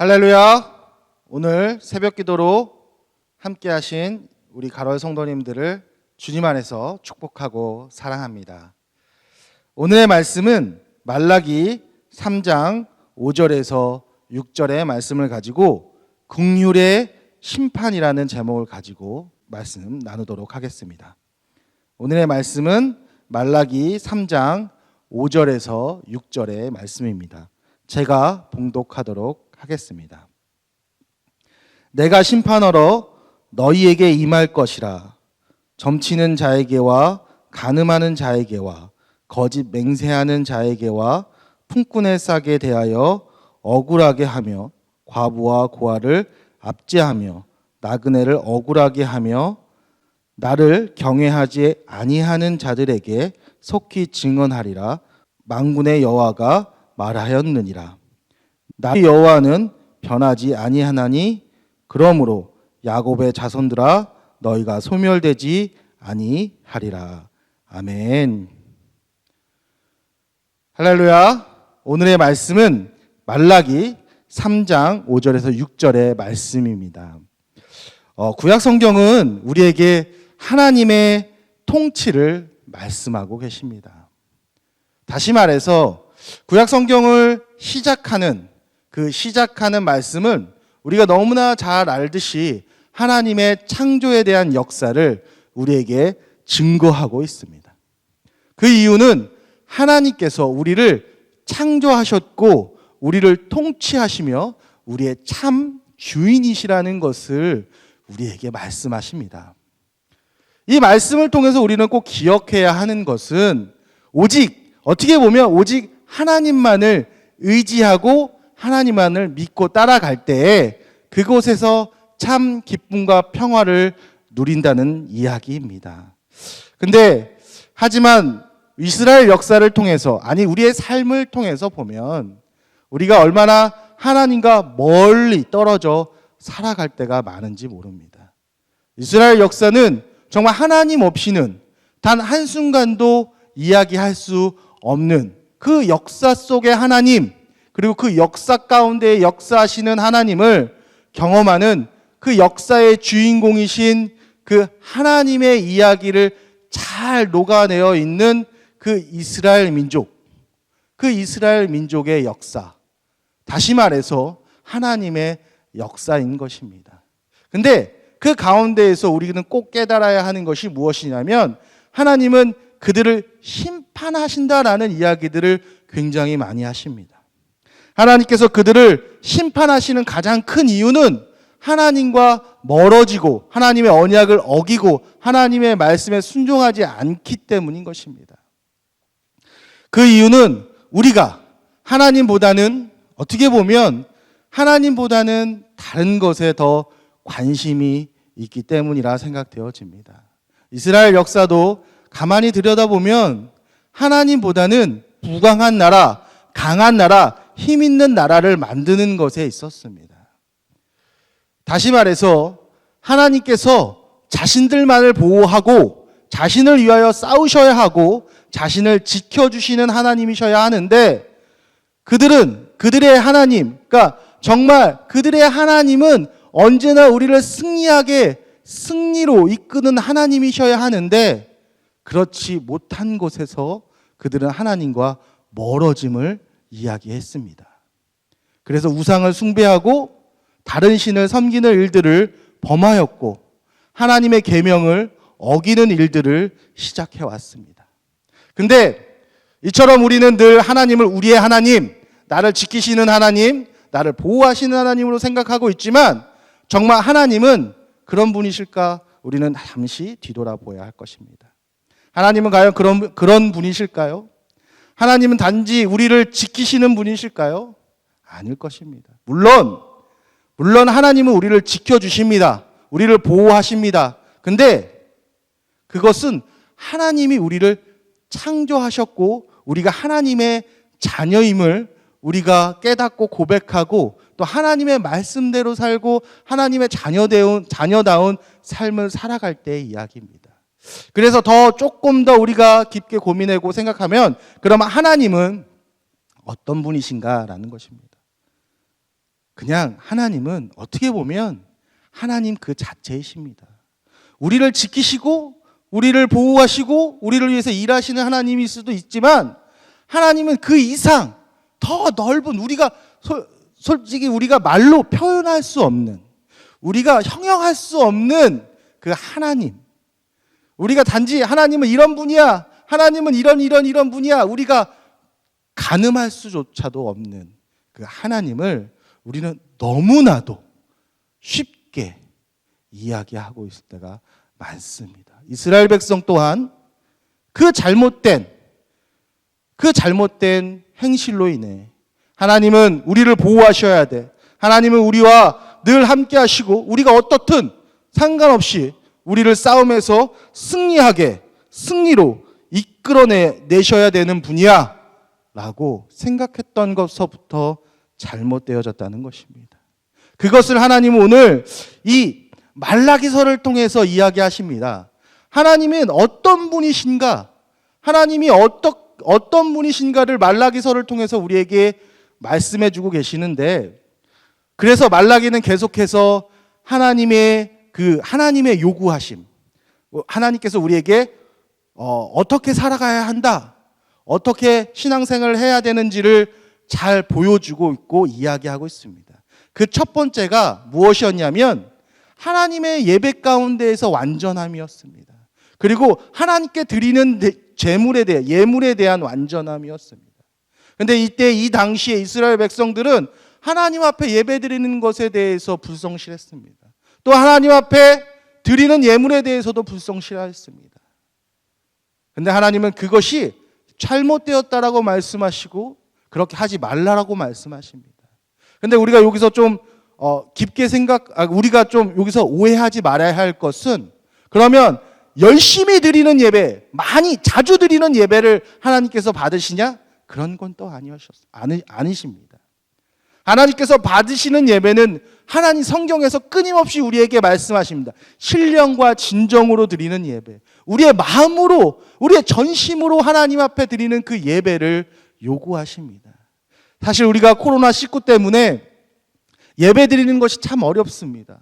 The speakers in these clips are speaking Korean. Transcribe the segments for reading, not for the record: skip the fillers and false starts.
할렐루야. 오늘 새벽 기도로 함께 하신 우리 가로의 성도님들을 주님 안에서 축복하고 사랑합니다. 오늘의 말씀은 말라기 3장 5절에서 6절의 말씀을 가지고 긍휼의 심판이라는 제목을 가지고 말씀 나누도록 하겠습니다. 오늘의 말씀은 말라기 3장 5절에서 6절의 말씀입니다. 제가 봉독하도록 하겠습니다. 내가 심판하러 너희에게 임할 것이라. 점치는 자에게와 간음하는 자에게와 거짓 맹세하는 자에게와 품꾼의 싹에 대하여 억울하게 하며 과부와 고아를 압제하며 나그네를 억울하게 하며 나를 경외하지 아니하는 자들에게 속히 증언하리라. 만군의 여호와가 말하였느니라. 나의 여호와는 변하지 아니하나니 그러므로 야곱의 자손들아 너희가 소멸되지 아니하리라. 아멘. 할렐루야. 오늘의 말씀은 말라기 3장 5절에서 6절의 말씀입니다. 구약 성경은 우리에게 하나님의 통치를 말씀하고 계십니다. 다시 말해서 구약 성경을 시작하는 말씀은 우리가 너무나 잘 알듯이 하나님의 창조에 대한 역사를 우리에게 증거하고 있습니다. 그 이유는 하나님께서 우리를 창조하셨고 우리를 통치하시며 우리의 참 주인이시라는 것을 우리에게 말씀하십니다. 이 말씀을 통해서 우리는 꼭 기억해야 하는 것은 어떻게 보면 오직 하나님만을 의지하고 하나님만을 믿고 따라갈 때에 그곳에서 참 기쁨과 평화를 누린다는 이야기입니다. 하지만 이스라엘 역사를 통해서, 우리의 삶을 통해서 보면 우리가 얼마나 하나님과 멀리 떨어져 살아갈 때가 많은지 모릅니다. 이스라엘 역사는 정말 하나님 없이는 단 한순간도 이야기할 수 없는 그 역사 속의 하나님, 그리고 그 역사 가운데 역사하시는 하나님을 경험하는 그 역사의 주인공이신 그 하나님의 이야기를 잘 녹아내어 있는 그 이스라엘 민족의 역사, 다시 말해서 하나님의 역사인 것입니다. 근데 그 가운데에서 우리는 꼭 깨달아야 하는 것이 무엇이냐면 하나님은 그들을 심판하신다라는 이야기들을 굉장히 많이 하십니다. 하나님께서 그들을 심판하시는 가장 큰 이유는 하나님과 멀어지고 하나님의 언약을 어기고 하나님의 말씀에 순종하지 않기 때문인 것입니다. 그 이유는 우리가 어떻게 보면 하나님보다는 다른 것에 더 관심이 있기 때문이라 생각되어집니다. 이스라엘 역사도 가만히 들여다보면 하나님보다는 부강한 나라, 강한 나라, 힘 있는 나라를 만드는 것에 있었습니다. 다시 말해서 하나님께서 자신들만을 보호하고 자신을 위하여 싸우셔야 하고 자신을 지켜주시는 하나님이셔야 하는데 그들의 하나님, 그러니까 정말 그들의 하나님은 언제나 우리를 승리로 이끄는 하나님이셔야 하는데 그렇지 못한 곳에서 그들은 하나님과 멀어짐을 이야기했습니다. 그래서 우상을 숭배하고 다른 신을 섬기는 일들을 범하였고 하나님의 계명을 어기는 일들을 시작해 왔습니다. 근데 이처럼 우리는 늘 하나님을 우리의 하나님, 나를 지키시는 하나님, 나를 보호하시는 하나님으로 생각하고 있지만 정말 하나님은 그런 분이실까? 우리는 잠시 뒤돌아보아야 할 것입니다. 하나님은 과연 그런 분이실까요? 하나님은 단지 우리를 지키시는 분이실까요? 아닐 것입니다. 물론 하나님은 우리를 지켜주십니다. 우리를 보호하십니다. 근데 그것은 하나님이 우리를 창조하셨고 우리가 하나님의 자녀임을 우리가 깨닫고 고백하고 또 하나님의 말씀대로 살고 하나님의 자녀다운 삶을 살아갈 때의 이야기입니다. 그래서 조금 더 우리가 깊게 고민하고 생각하면 그러면 하나님은 어떤 분이신가라는 것입니다. 그냥 하나님은 어떻게 보면 하나님 그 자체이십니다. 우리를 지키시고 우리를 보호하시고 우리를 위해서 일하시는 하나님일 수도 있지만 하나님은 그 이상 더 넓은 우리가 솔직히 우리가 말로 표현할 수 없는 우리가 형용할 수 없는 그 하나님, 우리가 단지 하나님은 이런 분이야, 하나님은 이런 분이야, 우리가 가늠할 수조차도 없는 그 하나님을 우리는 너무나도 쉽게 이야기하고 있을 때가 많습니다. 이스라엘 백성 또한 그 잘못된 행실로 인해 하나님은 우리를 보호하셔야 돼, 하나님은 우리와 늘 함께 하시고 우리가 어떻든 상관없이 우리를 싸움에서 승리로 이끌어내셔야 되는 분이야 라고 생각했던 것서부터 잘못되어졌다는 것입니다. 그것을 하나님은 오늘 이 말라기서를 통해서 이야기하십니다. 하나님은 어떤 분이신가, 하나님이 어떤 분이신가를 말라기서를 통해서 우리에게 말씀해 주고 계시는데, 그래서 말라기는 계속해서 하나님의 요구하심, 하나님께서 우리에게 어떻게 살아가야 한다, 어떻게 신앙생활을 해야 되는지를 잘 보여주고 있고 이야기하고 있습니다. 그 첫 번째가 무엇이었냐면 하나님의 예배 가운데에서 완전함이었습니다. 그리고 하나님께 드리는 예물에 대한 완전함이었습니다. 그런데 이때 이 당시에 이스라엘 백성들은 하나님 앞에 예배 드리는 것에 대해서 불성실했습니다. 또 하나님 앞에 드리는 예물에 대해서도 불성실했습니다. 그런데 하나님은 그것이 잘못되었다라고 말씀하시고 그렇게 하지 말라라고 말씀하십니다. 그런데 우리가 여기서 좀 우리가 좀 여기서 오해하지 말아야 할 것은, 그러면 열심히 드리는 예배, 자주 드리는 예배를 하나님께서 받으시냐? 그런 건 또 아니십니다. 하나님께서 받으시는 예배는 하나님 성경에서 끊임없이 우리에게 말씀하십니다. 신령과 진정으로 드리는 예배, 우리의 마음으로, 우리의 전심으로 하나님 앞에 드리는 그 예배를 요구하십니다. 사실 우리가 코로나19 때문에 예배 드리는 것이 참 어렵습니다.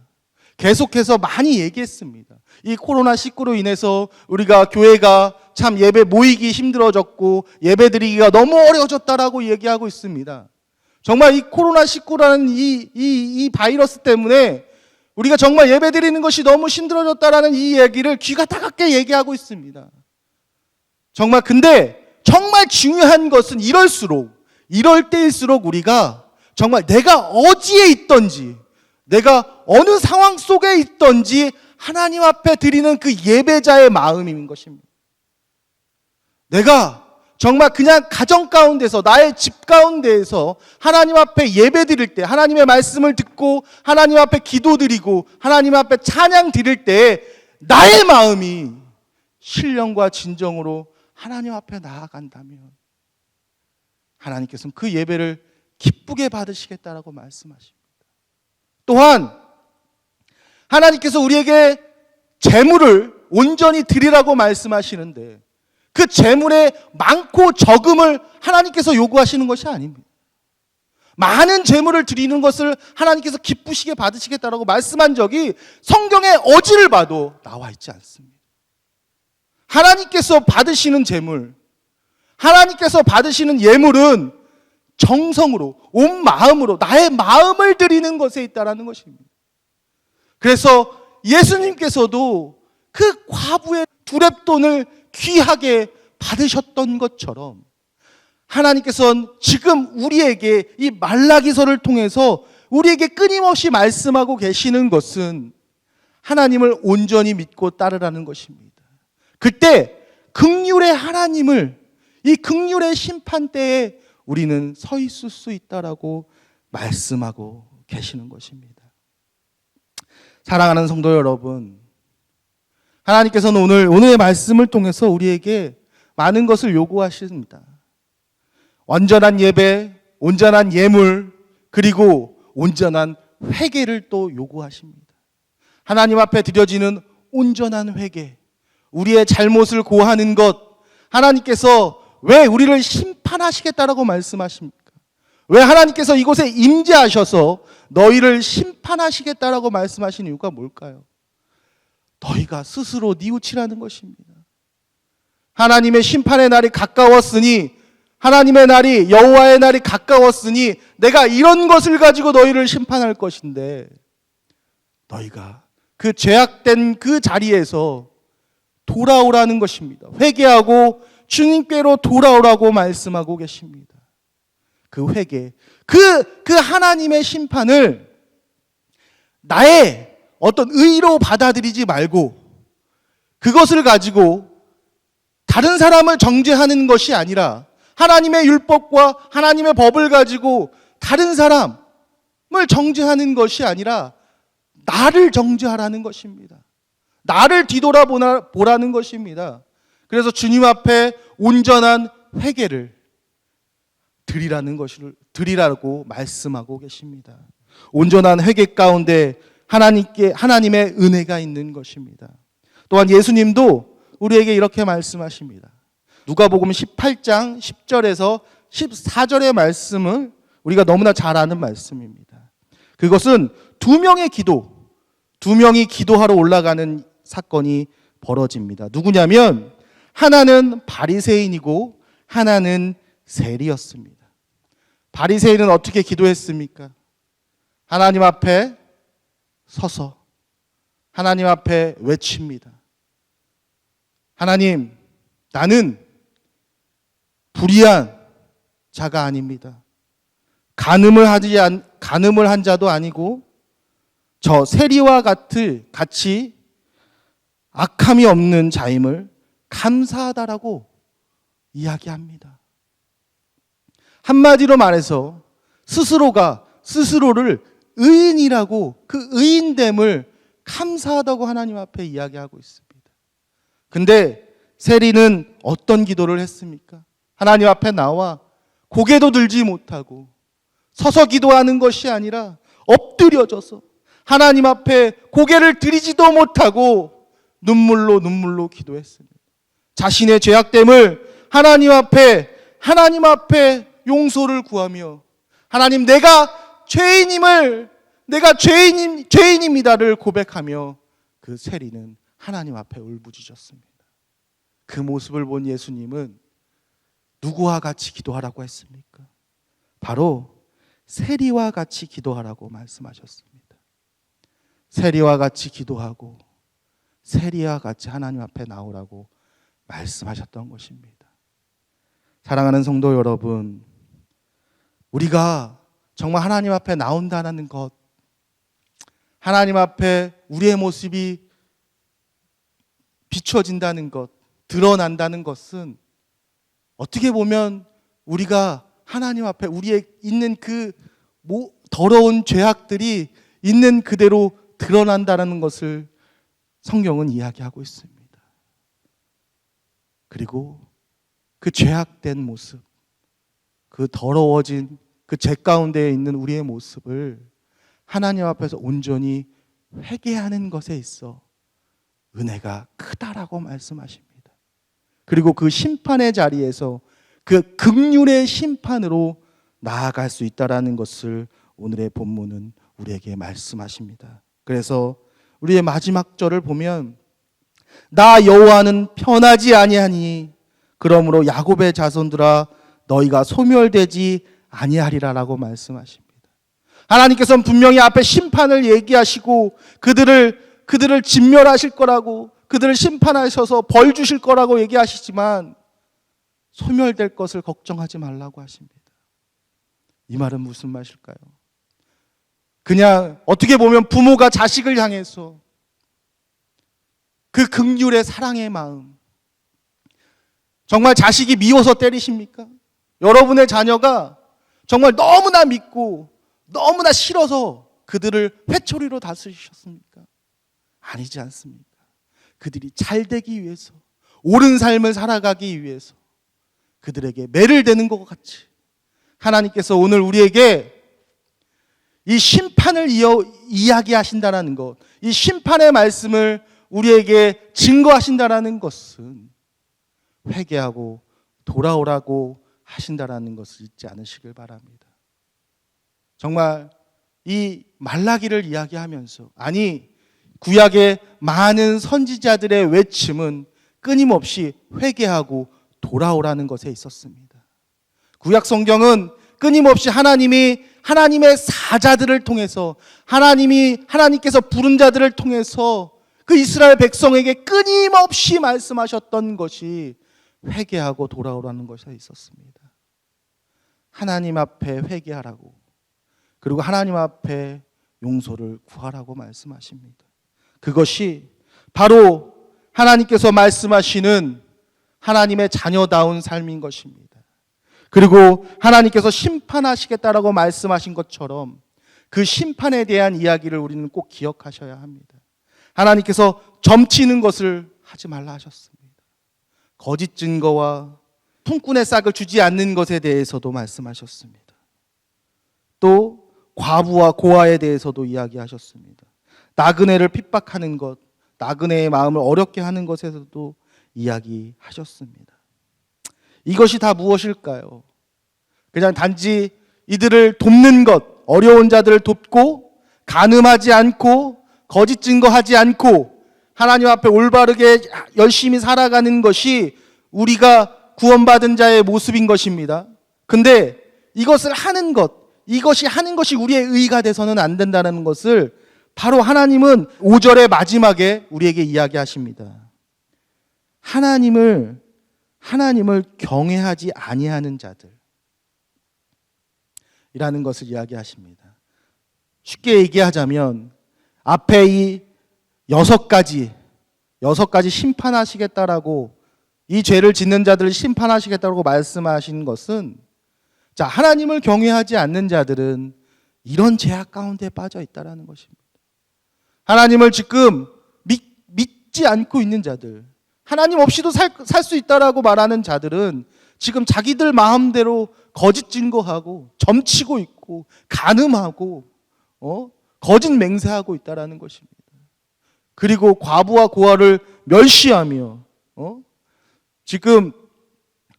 계속해서 많이 얘기했습니다. 이 코로나19로 인해서 우리가 교회가 참 예배 모이기 힘들어졌고 예배 드리기가 너무 어려워졌다라고 얘기하고 있습니다. 정말 이 코로나19라는 이 바이러스 때문에 우리가 정말 예배 드리는 것이 너무 힘들어졌다라는 이 얘기를 귀가 따갑게 얘기하고 있습니다. 근데 정말 중요한 것은 이럴 때일수록 우리가 정말 내가 어디에 있든지, 내가 어느 상황 속에 있든지 하나님 앞에 드리는 그 예배자의 마음인 것입니다. 내가 정말 그냥 가정 가운데서, 나의 집 가운데에서 하나님 앞에 예배 드릴 때, 하나님의 말씀을 듣고 하나님 앞에 기도 드리고 하나님 앞에 찬양 드릴 때 나의 마음이 신령과 진정으로 하나님 앞에 나아간다면 하나님께서는 그 예배를 기쁘게 받으시겠다라고 말씀하십니다. 또한 하나님께서 우리에게 재물을 온전히 드리라고 말씀하시는데 그 재물의 많고 적음을 하나님께서 요구하시는 것이 아닙니다. 많은 재물을 드리는 것을 하나님께서 기쁘시게 받으시겠다라고 말씀한 적이 성경의 어지를 봐도 나와 있지 않습니다. 하나님께서 받으시는 재물, 하나님께서 받으시는 예물은 정성으로, 온 마음으로, 나의 마음을 드리는 것에 있다라는 것입니다. 그래서 예수님께서도 그 과부의 두렙돈을 귀하게 받으셨던 것처럼 하나님께서는 지금 우리에게 이 말라기서를 통해서 우리에게 끊임없이 말씀하고 계시는 것은 하나님을 온전히 믿고 따르라는 것입니다. 그때 긍휼의 하나님을, 이 긍휼의 심판대에 우리는 서 있을 수 있다라고 말씀하고 계시는 것입니다. 사랑하는 성도 여러분, 하나님께서는 오늘의 말씀을 통해서 우리에게 많은 것을 요구하십니다. 온전한 예배, 온전한 예물, 그리고 온전한 회개를 또 요구하십니다. 하나님 앞에 드려지는 온전한 회개, 우리의 잘못을 고하는 것, 하나님께서 왜 우리를 심판하시겠다라고 말씀하십니까? 왜 하나님께서 이곳에 임재하셔서 너희를 심판하시겠다라고 말씀하신 이유가 뭘까요? 너희가 스스로 뉘우치라는 것입니다. 하나님의 심판의 날이 가까웠으니, 하나님의 날이, 여호와의 날이 가까웠으니 내가 이런 것을 가지고 너희를 심판할 것인데, 너희가 그 죄악된 그 자리에서 돌아오라는 것입니다. 회개하고 주님께로 돌아오라고 말씀하고 계십니다. 그 회개, 그 하나님의 심판을 나의 어떤 의로 받아들이지 말고 그것을 가지고 다른 사람을 정죄하는 것이 아니라 하나님의 율법과 하나님의 법을 가지고 다른 사람을 정죄하는 것이 아니라 나를 정죄하라는 것입니다. 나를 뒤돌아보라는 것입니다. 그래서 주님 앞에 온전한 회개를 드리라고 말씀하고 계십니다. 온전한 회개 가운데 하나님의 은혜가 있는 것입니다. 또한 예수님도 우리에게 이렇게 말씀하십니다. 누가복음 18장 10절에서 14절의 말씀을 우리가 너무나 잘 아는 말씀입니다. 그것은 두 명이 기도하러 올라가는 사건이 벌어집니다. 누구냐면 하나는 바리새인이고 하나는 세리였습니다. 바리새인은 어떻게 기도했습니까? 하나님 앞에 서서 하나님 앞에 외칩니다. 하나님, 나는 불의한 자가 아닙니다. 간음을 한 자도 아니고 저 세리와 같이 악함이 없는 자임을 감사하다라고 이야기합니다. 한마디로 말해서 스스로를 의인이라고, 그 의인됨을 감사하다고 하나님 앞에 이야기하고 있습니다. 근데 세리는 어떤 기도를 했습니까? 하나님 앞에 나와 고개도 들지 못하고 서서 기도하는 것이 아니라 엎드려져서 하나님 앞에 고개를 들이지도 못하고 눈물로 기도했습니다. 자신의 죄악됨을 하나님 앞에 용서를 구하며, 하나님, 내가 죄인입니다를 고백하며 그 세리는 하나님 앞에 울부짖었습니다. 그 모습을 본 예수님은 누구와 같이 기도하라고 했습니까? 바로 세리와 같이 기도하라고 말씀하셨습니다. 세리와 같이 기도하고 세리와 같이 하나님 앞에 나오라고 말씀하셨던 것입니다. 사랑하는 성도 여러분, 우리가 정말 하나님 앞에 나온다는 것, 하나님 앞에 우리의 모습이 비춰진다는 것, 드러난다는 것은 어떻게 보면 우리가 하나님 앞에 우리의 있는 그 더러운 죄악들이 있는 그대로 드러난다는 것을 성경은 이야기하고 있습니다. 그리고 그 죄악된 모습, 그 더러워진 그 죄 가운데 있는 우리의 모습을 하나님 앞에서 온전히 회개하는 것에 있어 은혜가 크다라고 말씀하십니다. 그리고 그 심판의 자리에서 그 긍휼의 심판으로 나아갈 수 있다라는 것을 오늘의 본문은 우리에게 말씀하십니다. 그래서 우리의 마지막 절을 보면 나 여호와는 편하지 아니하니 그러므로 야곱의 자손들아 너희가 소멸되지 아니하리라라고 말씀하십니다. 하나님께서는 분명히 앞에 심판을 얘기하시고 그들을 진멸하실 거라고, 그들을 심판하셔서 벌 주실 거라고 얘기하시지만 소멸될 것을 걱정하지 말라고 하십니다. 이 말은 무슨 말일까요? 그냥 어떻게 보면 부모가 자식을 향해서 그 긍휼의 사랑의 마음, 정말 자식이 미워서 때리십니까? 여러분의 자녀가 정말 너무나 믿고 너무나 싫어서 그들을 회초리로 다스리셨습니까? 아니지 않습니까? 그들이 잘 되기 위해서, 옳은 삶을 살아가기 위해서 그들에게 매를 대는 것 같이 하나님께서 오늘 우리에게 이 심판을 이야기하신다는 것, 이 심판의 말씀을 우리에게 증거하신다는 것은 회개하고 돌아오라고 하신다는 것을 잊지 않으시길 바랍니다. 정말 이 말라기를 이야기하면서, 아니 구약의 많은 선지자들의 외침은 끊임없이 회개하고 돌아오라는 것에 있었습니다. 구약 성경은 끊임없이 하나님의 사자들을 통해서, 하나님께서 부른 자들을 통해서 그 이스라엘 백성에게 끊임없이 말씀하셨던 것이 회개하고 돌아오라는 것에 있었습니다. 하나님 앞에 회개하라고, 그리고 하나님 앞에 용서를 구하라고 말씀하십니다. 그것이 바로 하나님께서 말씀하시는 하나님의 자녀다운 삶인 것입니다. 그리고 하나님께서 심판하시겠다라고 말씀하신 것처럼 그 심판에 대한 이야기를 우리는 꼭 기억하셔야 합니다. 하나님께서 점치는 것을 하지 말라 하셨습니다. 거짓 증거와 품꾼의 싹을 주지 않는 것에 대해서도 말씀하셨습니다. 또 과부와 고아에 대해서도 이야기하셨습니다. 나그네를 핍박하는 것, 나그네의 마음을 어렵게 하는 것에서도 이야기하셨습니다. 이것이 다 무엇일까요? 그냥 단지 이들을 돕는 것, 어려운 자들을 돕고 간음하지 않고 거짓 증거하지 않고 하나님 앞에 올바르게 열심히 살아가는 것이 우리가 구원받은 자의 모습인 것입니다. 근데 이것이 하는 것이 우리의 의가 돼서는 안 된다는 것을 바로 하나님은 5절의 마지막에 우리에게 이야기하십니다. 하나님을 경외하지 아니하는 자들이라는 것을 이야기하십니다. 쉽게 얘기하자면 앞에 이 6가지 심판하시겠다라고, 이 죄를 짓는 자들을 심판하시겠다고 말씀하신 것은, 자, 하나님을 경외하지 않는 자들은 이런 죄악 가운데 빠져 있다라는 것입니다. 하나님을 지금 믿지 않고 있는 자들, 하나님 없이도 살 수 있다라고 말하는 자들은 지금 자기들 마음대로 거짓 증거하고 점치고 있고 간음하고 거짓 맹세하고 있다라는 것입니다. 그리고 과부와 고아를 멸시하며 지금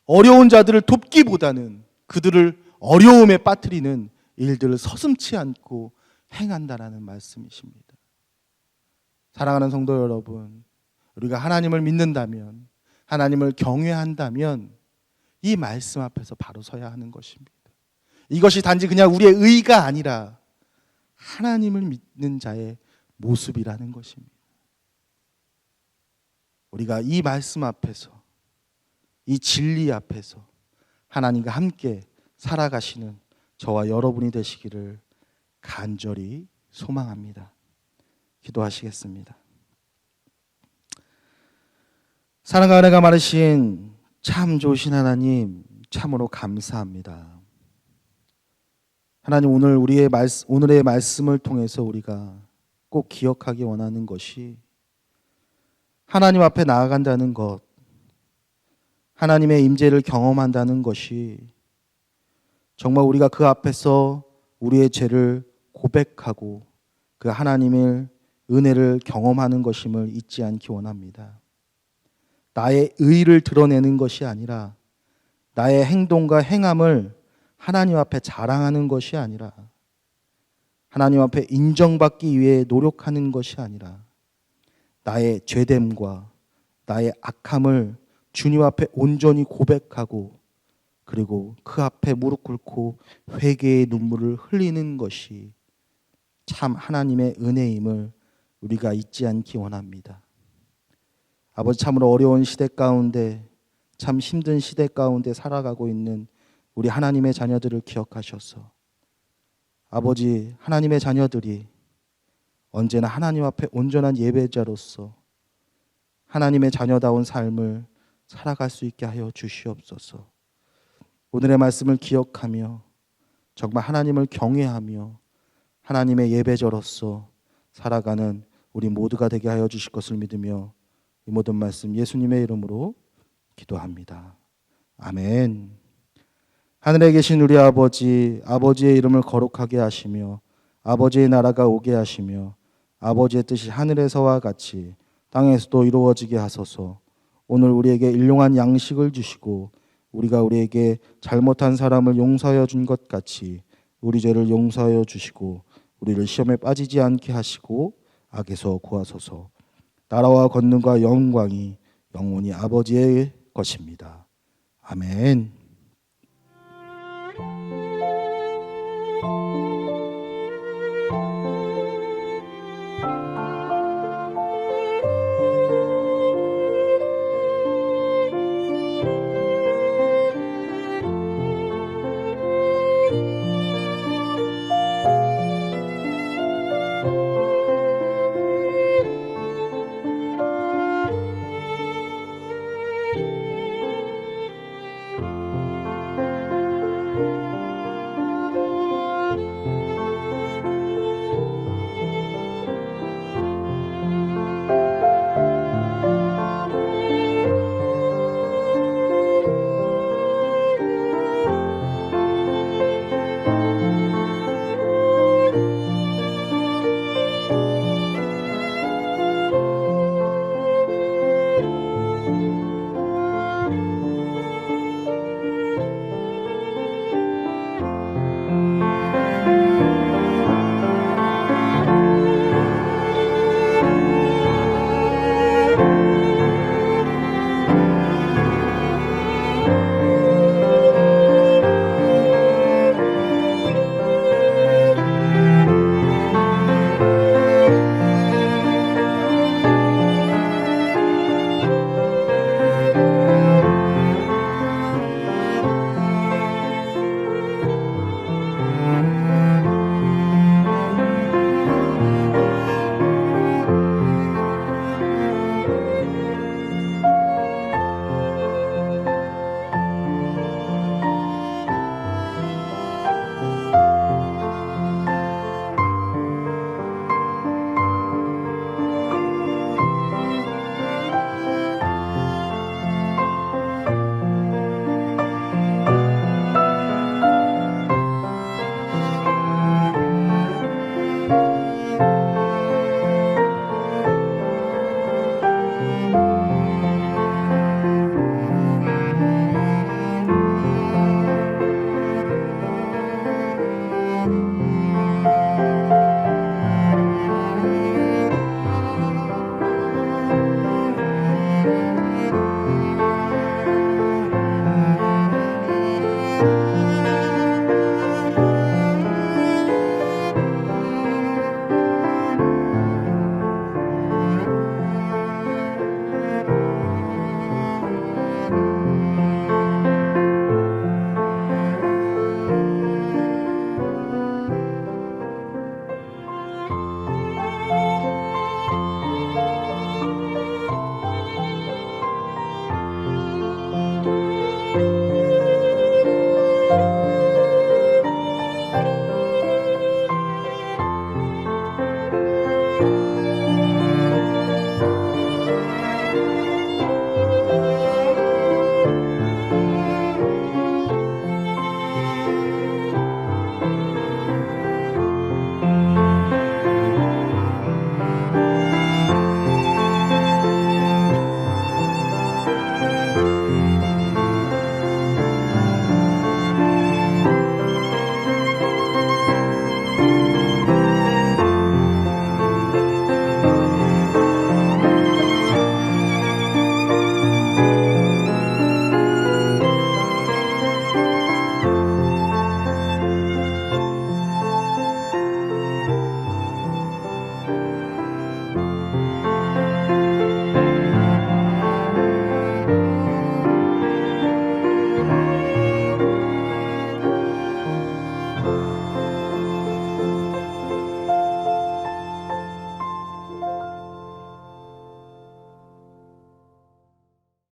어려운 자들을 돕기보다는 그들을 어려움에 빠뜨리는 일들을 서슴지 않고 행한다라는 말씀이십니다. 사랑하는 성도 여러분, 우리가 하나님을 믿는다면, 하나님을 경외한다면 이 말씀 앞에서 바로 서야 하는 것입니다. 이것이 단지 그냥 우리의 의가 아니라 하나님을 믿는 자의 모습이라는 것입니다. 우리가 이 말씀 앞에서, 이 진리 앞에서 하나님과 함께 살아가시는 저와 여러분이 되시기를 간절히 소망합니다. 기도하시겠습니다. 사랑과 은혜가 많으신 참 좋으신 하나님, 참으로 감사합니다. 하나님, 오늘의 말씀을 통해서 우리가 꼭 기억하기 원하는 것이, 하나님 앞에 나아간다는 것, 하나님의 임재를 경험한다는 것이 정말 우리가 그 앞에서 우리의 죄를 고백하고 그 하나님의 은혜를 경험하는 것임을 잊지 않기 원합니다. 나의 의를 드러내는 것이 아니라, 나의 행동과 행함을 하나님 앞에 자랑하는 것이 아니라, 하나님 앞에 인정받기 위해 노력하는 것이 아니라, 나의 죄됨과 나의 악함을 주님 앞에 온전히 고백하고, 그리고 그 앞에 무릎 꿇고 회개의 눈물을 흘리는 것이 참 하나님의 은혜임을 우리가 잊지 않기 원합니다. 아버지, 참으로 어려운 시대 가운데, 참 힘든 시대 가운데 살아가고 있는 우리 하나님의 자녀들을 기억하셔서, 아버지, 하나님의 자녀들이 언제나 하나님 앞에 온전한 예배자로서 하나님의 자녀다운 삶을 살아갈 수 있게 하여 주시옵소서. 오늘의 말씀을 기억하며 정말 하나님을 경외하며 하나님의 예배자로서 살아가는 우리 모두가 되게 하여 주실 것을 믿으며 이 모든 말씀 예수님의 이름으로 기도합니다. 아멘. 하늘에 계신 우리 아버지, 아버지의 이름을 거룩하게 하시며 아버지의 나라가 오게 하시며 아버지의 뜻이 하늘에서와 같이 땅에서도 이루어지게 하소서. 오늘 우리에게 일용할 양식을 주시고 우리가 우리에게 잘못한 사람을 용서하여 준 것 같이 우리 죄를 용서하여 주시고 우리를 시험에 빠지지 않게 하시고 악에서 구하소서. 나라와 권능과 영광이 영원히 아버지의 것입니다. 아멘.